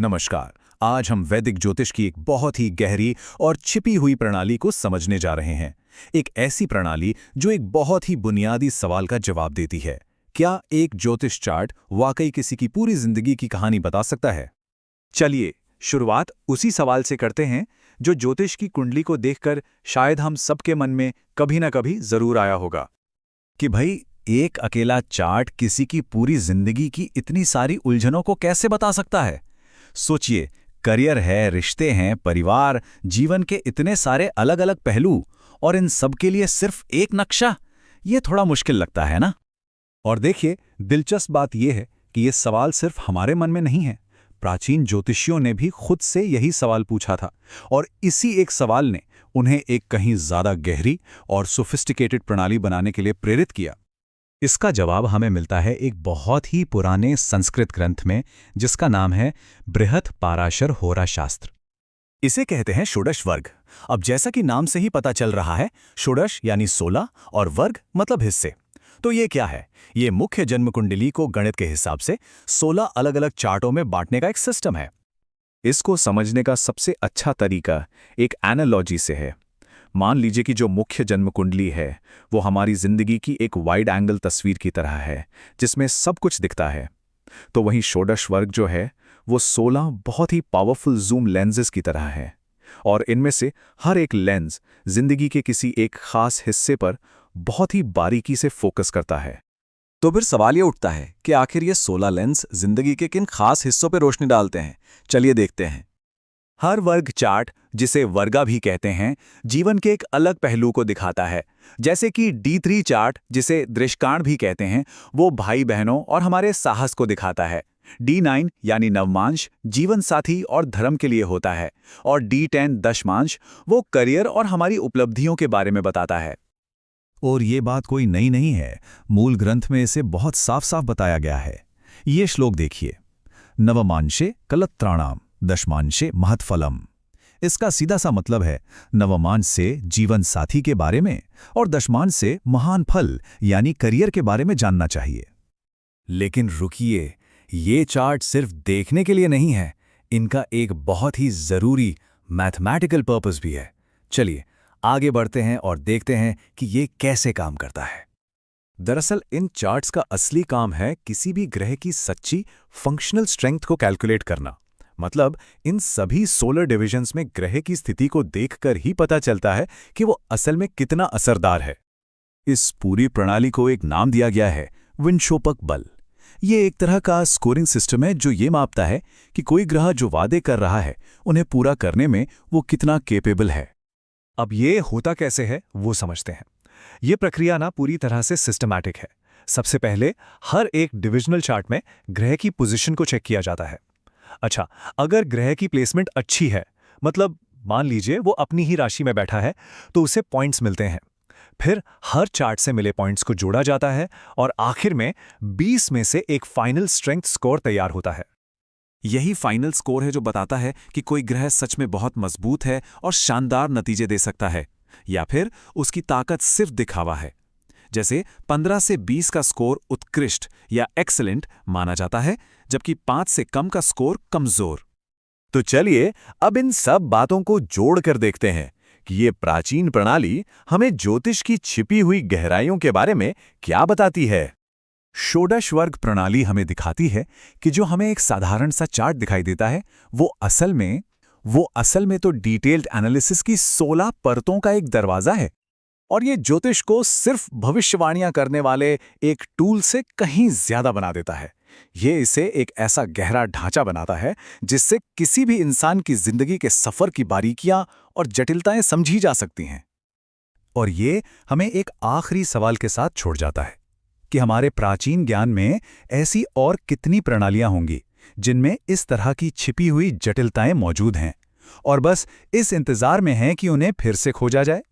नमस्कार। आज हम वैदिक ज्योतिष की एक बहुत ही गहरी और छिपी हुई प्रणाली को समझने जा रहे हैं। एक ऐसी प्रणाली जो एक बहुत ही बुनियादी सवाल का जवाब देती है। क्या एक ज्योतिष चार्ट वाकई किसी की पूरी जिंदगी की कहानी बता सकता है? चलिए शुरुआत उसी सवाल से करते हैं जो ज्योतिष की कुंडली को देखकर शायद हम सबके मन में कभी ना कभी जरूर आया होगा। कि भाई, एक अकेला चार्ट किसी की पूरी जिंदगी की इतनी सारी उलझनों को कैसे बता सकता है? सोचिए, करियर है, रिश्ते हैं, परिवार, जीवन के इतने सारे अलग अलग पहलू, और इन सब के लिए सिर्फ एक नक्शा। ये थोड़ा मुश्किल लगता है ना? और देखिए, दिलचस्प बात यह है कि ये सवाल सिर्फ हमारे मन में नहीं है। प्राचीन ज्योतिषियों ने भी खुद से यही सवाल पूछा था, और इसी एक सवाल ने उन्हें एक कहीं ज्यादा गहरी और सोफिस्टिकेटेड प्रणाली बनाने के लिए प्रेरित किया। इसका जवाब हमें मिलता है एक बहुत ही पुराने संस्कृत ग्रंथ में, जिसका नाम है बृहत पाराशर होरा शास्त्र। इसे कहते हैं षोडश वर्ग। अब जैसा कि नाम से ही पता चल रहा है, षोडश यानी 16 और वर्ग मतलब हिस्से। तो ये क्या है? ये मुख्य जन्म कुंडली को गणित के हिसाब से 16 अलग अलग चार्टों में बांटने का एक सिस्टम है। इसको समझने का सबसे अच्छा तरीका एक एनालॉजी से है। मान लीजिए कि जो मुख्य जन्म कुंडली है वो हमारी जिंदगी की एक वाइड एंगल तस्वीर की तरह है, जिसमें सब कुछ दिखता है। तो वहीं षोडश वर्ग जो है वो 16 बहुत ही पावरफुल जूम लेंसेज की तरह है, और इनमें से हर एक लेंस जिंदगी के किसी एक खास हिस्से पर बहुत ही बारीकी से फोकस करता है। तो फिर सवाल ये उठता है कि आखिर ये 16 लेंस जिंदगी के किन खास हिस्सों पर रोशनी डालते हैं। चलिए देखते हैं। हर वर्ग चार्ट, जिसे वर्गा भी कहते हैं, जीवन के एक अलग पहलू को दिखाता है। जैसे कि D3 चार्ट, जिसे दृष्कांड भी कहते हैं, वो भाई बहनों और हमारे साहस को दिखाता है। D9 यानी नवमांश जीवन साथी और धर्म के लिए होता है, और D10 दशमांश वो करियर और हमारी उपलब्धियों के बारे में बताता है। और ये बात कोई नई नहीं है, मूल ग्रंथ में इसे बहुत साफ साफ बताया गया है। ये श्लोक देखिए, नवमांशे कलत्राणाम दशमांशे महत्फलम। इसका सीधा सा मतलब है नवमांश से जीवन साथी के बारे में और दशमांश से महान फल यानी करियर के बारे में जानना चाहिए। लेकिन रुकिए, ये चार्ट सिर्फ देखने के लिए नहीं है, इनका एक बहुत ही जरूरी मैथमेटिकल पर्पस भी है। चलिए आगे बढ़ते हैं और देखते हैं कि ये कैसे काम करता है। दरअसल इन चार्ट्स का असली काम है किसी भी ग्रह की सच्ची फंक्शनल स्ट्रेंथ को कैलकुलेट करना। मतलब इन सभी सोलर डिविजन्स में ग्रह की स्थिति को देखकर ही पता चलता है कि वो असल में कितना असरदार है। इस पूरी प्रणाली को एक नाम दिया गया है विंशोपक बल। ये एक तरह का स्कोरिंग सिस्टम है जो ये मापता है कि कोई ग्रह जो वादे कर रहा है उन्हें पूरा करने में वो कितना केपेबल है। अब ये होता कैसे है वो समझते हैं। ये प्रक्रिया ना पूरी तरह से सिस्टमैटिक है। सबसे पहले हर एक डिविजनल चार्ट में ग्रह की पोजीशन को चेक किया जाता है। अच्छा, अगर ग्रह की प्लेसमेंट अच्छी है, मतलब मान लीजिए वो अपनी ही राशि में बैठा है, तो उसे पॉइंट्स मिलते हैं। फिर हर चार्ट से मिले पॉइंट्स को जोड़ा जाता है और आखिर में 20 में से एक फाइनल स्ट्रेंथ स्कोर तैयार होता है। यही फाइनल स्कोर है जो बताता है कि कोई ग्रह सच में बहुत मजबूत है और शानदार नतीजे दे सकता है, या फिर उसकी ताकत सिर्फ दिखावा है। जैसे 15 से 20 का स्कोर उत्कृष्ट या एक्सीलेंट माना जाता है, जबकि 5 से कम का स्कोर कमजोर। तो चलिए अब इन सब बातों को जोड़कर देखते हैं कि ये प्राचीन प्रणाली हमें ज्योतिष की छिपी हुई गहराइयों के बारे में क्या बताती है। षोडश वर्ग प्रणाली हमें दिखाती है कि जो हमें एक साधारण सा चार्ट दिखाई देता है, वो असल में तो डिटेल्ड एनालिसिस की 16 परतों का एक दरवाजा है। और ये ज्योतिष को सिर्फ भविष्यवाणियां करने वाले एक टूल से कहीं ज्यादा बना देता है। ये इसे एक ऐसा गहरा ढांचा बनाता है जिससे किसी भी इंसान की जिंदगी के सफर की बारीकियां और जटिलताएं समझी जा सकती हैं। और ये हमें एक आखिरी सवाल के साथ छोड़ जाता है कि हमारे प्राचीन ज्ञान में ऐसी और कितनी प्रणालियां होंगी जिनमें इस तरह की छिपी हुई जटिलताएं मौजूद हैं, और बस इस इंतजार में हैं कि उन्हें फिर से खोजा जाए।